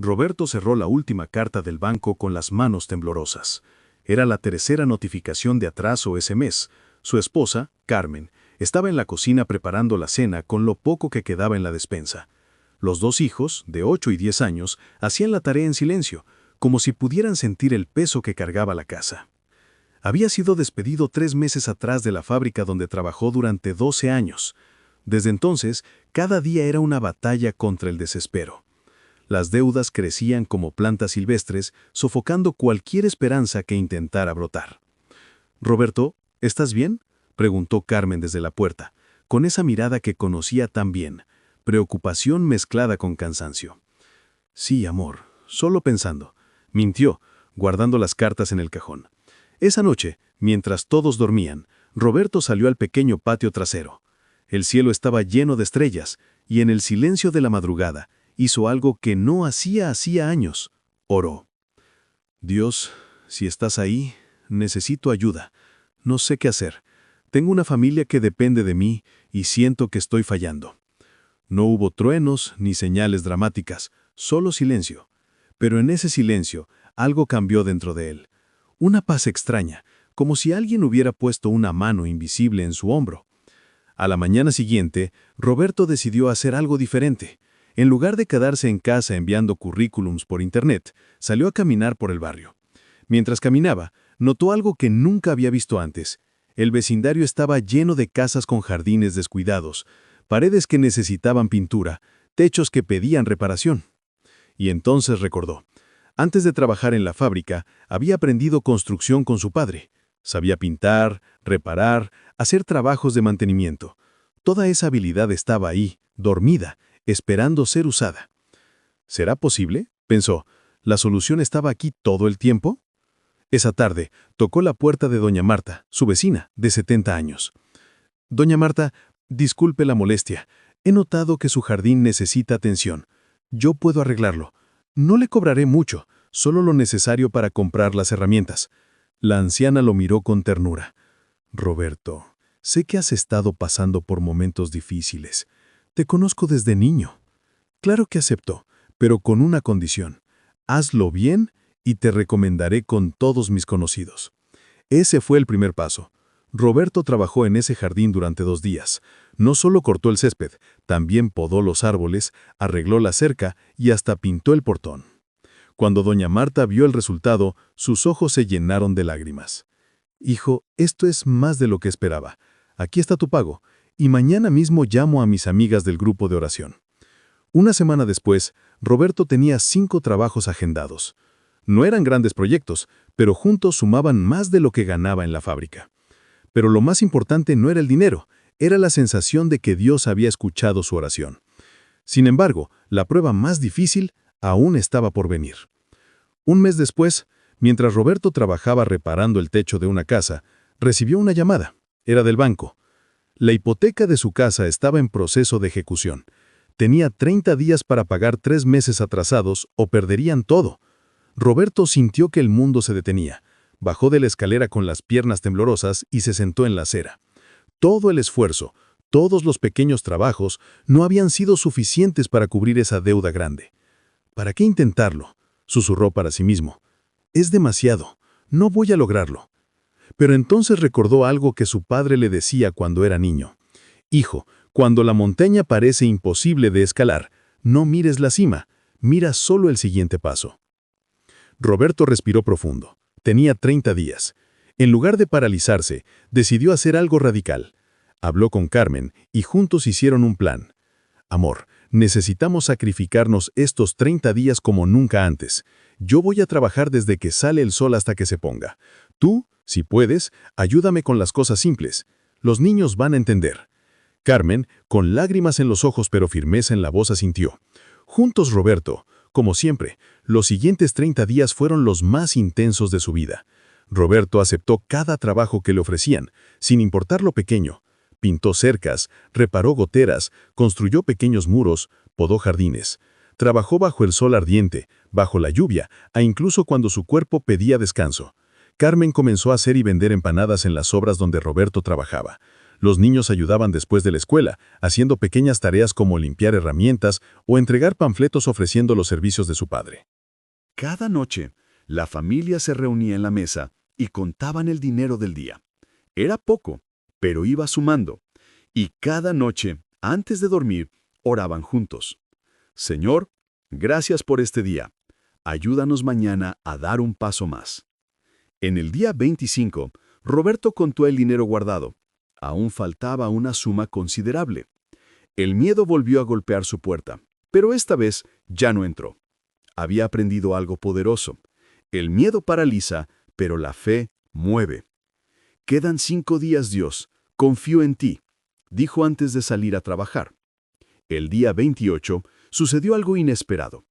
Roberto cerró la última carta del banco con las manos temblorosas. Era la tercera notificación de atraso ese mes. Su esposa, Carmen, estaba en la cocina preparando la cena con lo poco que quedaba en la despensa. Los dos hijos, de 8 y 10 años, hacían la tarea en silencio, como si pudieran sentir el peso que cargaba la casa. Había sido despedido 3 meses atrás de la fábrica donde trabajó durante 12 años. Desde entonces, cada día era una batalla contra el desespero. Las deudas crecían como plantas silvestres, sofocando cualquier esperanza que intentara brotar. «Roberto, ¿estás bien?», preguntó Carmen desde la puerta, con esa mirada que conocía tan bien, preocupación mezclada con cansancio. «Sí, amor, solo pensando», mintió, guardando las cartas en el cajón. Esa noche, mientras todos dormían, Roberto salió al pequeño patio trasero. El cielo estaba lleno de estrellas, y en el silencio de la madrugada, hizo algo que no hacía años. Oró. «Dios, si estás ahí, necesito ayuda. No sé qué hacer. Tengo una familia que depende de mí y siento que estoy fallando». No hubo truenos ni señales dramáticas, solo silencio. Pero en ese silencio, algo cambió dentro de él. Una paz extraña, como si alguien hubiera puesto una mano invisible en su hombro. A la mañana siguiente, Roberto decidió hacer algo diferente. En lugar de quedarse en casa enviando currículums por internet, salió a caminar por el barrio. Mientras caminaba, notó algo que nunca había visto antes. El vecindario estaba lleno de casas con jardines descuidados, paredes que necesitaban pintura, techos que pedían reparación. Y entonces recordó. Antes de trabajar en la fábrica, había aprendido construcción con su padre. Sabía pintar, reparar, hacer trabajos de mantenimiento. Toda esa habilidad estaba ahí, dormida, esperando ser usada. ¿Será posible?, pensó. ¿La solución estaba aquí todo el tiempo? Esa tarde, tocó la puerta de doña Marta, su vecina, de 70 años. «Doña Marta, disculpe la molestia. He notado que su jardín necesita atención. Yo puedo arreglarlo. No le cobraré mucho, solo lo necesario para comprar las herramientas». La anciana lo miró con ternura. «Roberto, sé que has estado pasando por momentos difíciles. Te conozco desde niño». Claro que aceptó, pero con una condición. «Hazlo bien y te recomendaré con todos mis conocidos». Ese fue el primer paso. Roberto trabajó en ese jardín durante 2 días. No solo cortó el césped, también podó los árboles, arregló la cerca y hasta pintó el portón. Cuando doña Marta vio el resultado, sus ojos se llenaron de lágrimas. «Hijo, esto es más de lo que esperaba. Aquí está tu pago, y mañana mismo llamo a mis amigas del grupo de oración». Una semana después, Roberto tenía 5 trabajos agendados. No eran grandes proyectos, pero juntos sumaban más de lo que ganaba en la fábrica. Pero lo más importante no era el dinero, era la sensación de que Dios había escuchado su oración. Sin embargo, la prueba más difícil aún estaba por venir. Un mes después, mientras Roberto trabajaba reparando el techo de una casa, recibió una llamada. Era del banco. La hipoteca de su casa estaba en proceso de ejecución. Tenía 30 días para pagar 3 meses atrasados o perderían todo. Roberto sintió que el mundo se detenía. Bajó de la escalera con las piernas temblorosas y se sentó en la acera. Todo el esfuerzo, todos los pequeños trabajos, no habían sido suficientes para cubrir esa deuda grande. «¿Para qué intentarlo?», susurró para sí mismo. «Es demasiado. No voy a lograrlo». Pero entonces recordó algo que su padre le decía cuando era niño. «Hijo, cuando la montaña parece imposible de escalar, no mires la cima, mira solo el siguiente paso». Roberto respiró profundo. Tenía 30 días. En lugar de paralizarse, decidió hacer algo radical. Habló con Carmen y juntos hicieron un plan. «Amor, necesitamos sacrificarnos estos 30 días como nunca antes. Yo voy a trabajar desde que sale el sol hasta que se ponga. Tú, si puedes, ayúdame con las cosas simples. Los niños van a entender». Carmen, con lágrimas en los ojos pero firmeza en la voz, asintió. Juntos, Roberto, como siempre, los siguientes 30 días fueron los más intensos de su vida. Roberto aceptó cada trabajo que le ofrecían, sin importar lo pequeño. Pintó cercas, reparó goteras, construyó pequeños muros, podó jardines. Trabajó bajo el sol ardiente, bajo la lluvia, e incluso cuando su cuerpo pedía descanso. Carmen comenzó a hacer y vender empanadas en las obras donde Roberto trabajaba. Los niños ayudaban después de la escuela, haciendo pequeñas tareas como limpiar herramientas o entregar panfletos ofreciendo los servicios de su padre. Cada noche, la familia se reunía en la mesa y contaban el dinero del día. Era poco, pero iba sumando. Y cada noche, antes de dormir, oraban juntos. Señor, gracias por este día. Ayúdanos mañana a dar un paso más. En el día 25, Roberto contó el dinero guardado. Aún faltaba una suma considerable. El miedo volvió a golpear su puerta, pero esta vez ya no entró. Había aprendido algo poderoso. El miedo paraliza, pero la fe mueve. Quedan 5 días, Dios. Confío en ti, dijo antes de salir a trabajar. El día 28 sucedió algo inesperado.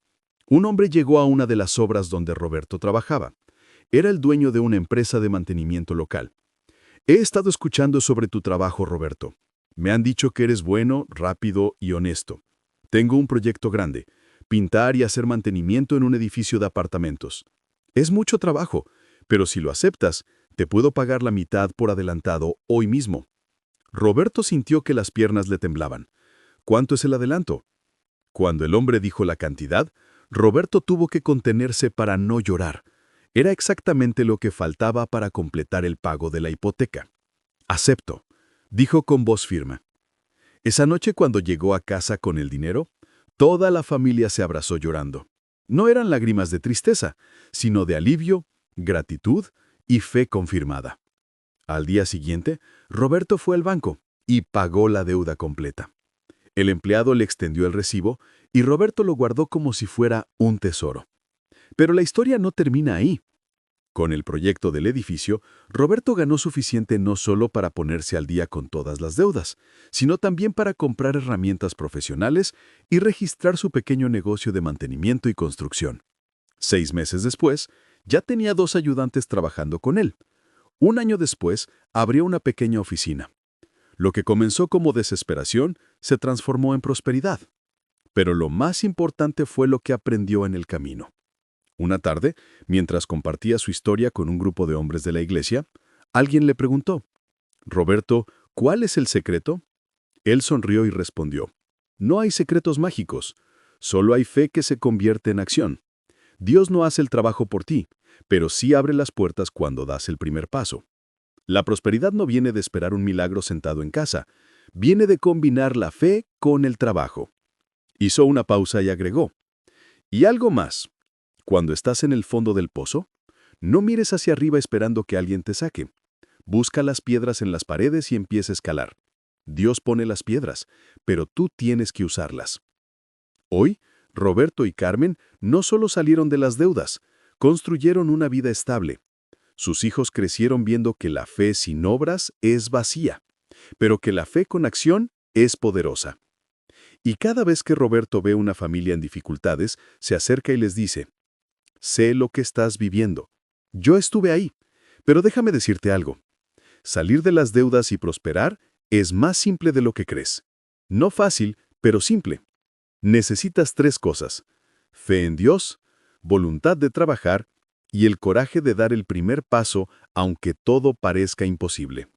Un hombre llegó a una de las obras donde Roberto trabajaba. Era el dueño de una empresa de mantenimiento local. He estado escuchando sobre tu trabajo, Roberto. Me han dicho que eres bueno, rápido y honesto. Tengo un proyecto grande: pintar y hacer mantenimiento en un edificio de apartamentos. Es mucho trabajo, pero si lo aceptas, te puedo pagar la mitad por adelantado hoy mismo. Roberto sintió que las piernas le temblaban. ¿Cuánto es el adelanto? Cuando el hombre dijo la cantidad, Roberto tuvo que contenerse para no llorar. Era exactamente lo que faltaba para completar el pago de la hipoteca. Acepto, dijo con voz firme. Esa noche, cuando llegó a casa con el dinero, toda la familia se abrazó llorando. No eran lágrimas de tristeza, sino de alivio, gratitud y fe confirmada. Al día siguiente, Roberto fue al banco y pagó la deuda completa. El empleado le extendió el recibo y Roberto lo guardó como si fuera un tesoro. Pero la historia no termina ahí. Con el proyecto del edificio, Roberto ganó suficiente no solo para ponerse al día con todas las deudas, sino también para comprar herramientas profesionales y registrar su pequeño negocio de mantenimiento y construcción. 6 meses después, ya tenía 2 ayudantes trabajando con él. Un año después, abrió una pequeña oficina. Lo que comenzó como desesperación se transformó en prosperidad. Pero lo más importante fue lo que aprendió en el camino. Una tarde, mientras compartía su historia con un grupo de hombres de la iglesia, alguien le preguntó: «Roberto, ¿cuál es el secreto?». Él sonrió y respondió: «No hay secretos mágicos, solo hay fe que se convierte en acción. Dios no hace el trabajo por ti, pero sí abre las puertas cuando das el primer paso. La prosperidad no viene de esperar un milagro sentado en casa, viene de combinar la fe con el trabajo». Hizo una pausa y agregó: «Y algo más. Cuando estás en el fondo del pozo, no mires hacia arriba esperando que alguien te saque. Busca las piedras en las paredes y empieza a escalar. Dios pone las piedras, pero tú tienes que usarlas». Hoy, Roberto y Carmen no solo salieron de las deudas, construyeron una vida estable. Sus hijos crecieron viendo que la fe sin obras es vacía, pero que la fe con acción es poderosa. Y cada vez que Roberto ve una familia en dificultades, se acerca y les dice: «Sé lo que estás viviendo. Yo estuve ahí, pero déjame decirte algo. Salir de las deudas y prosperar es más simple de lo que crees. No fácil, pero simple. Necesitas 3 cosas: fe en Dios, voluntad de trabajar y el coraje de dar el primer paso aunque todo parezca imposible».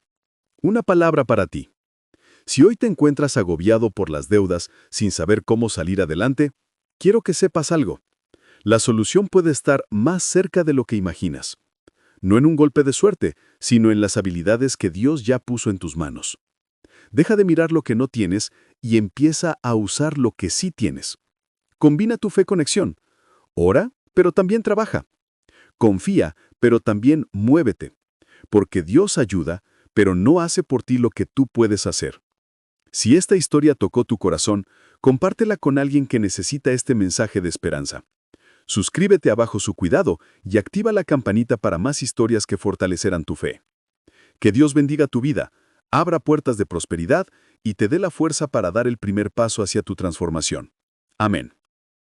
Una palabra para ti. Si hoy te encuentras agobiado por las deudas sin saber cómo salir adelante, quiero que sepas algo. La solución puede estar más cerca de lo que imaginas. No en un golpe de suerte, sino en las habilidades que Dios ya puso en tus manos. Deja de mirar lo que no tienes y empieza a usar lo que sí tienes. Combina tu fe con acción. Ora, pero también trabaja. Confía, pero también muévete. Porque Dios ayuda, pero no hace por ti lo que tú puedes hacer. Si esta historia tocó tu corazón, compártela con alguien que necesita este mensaje de esperanza. Suscríbete abajo su cuidado y activa la campanita para más historias que fortalecerán tu fe. Que Dios bendiga tu vida, abra puertas de prosperidad y te dé la fuerza para dar el primer paso hacia tu transformación. Amén.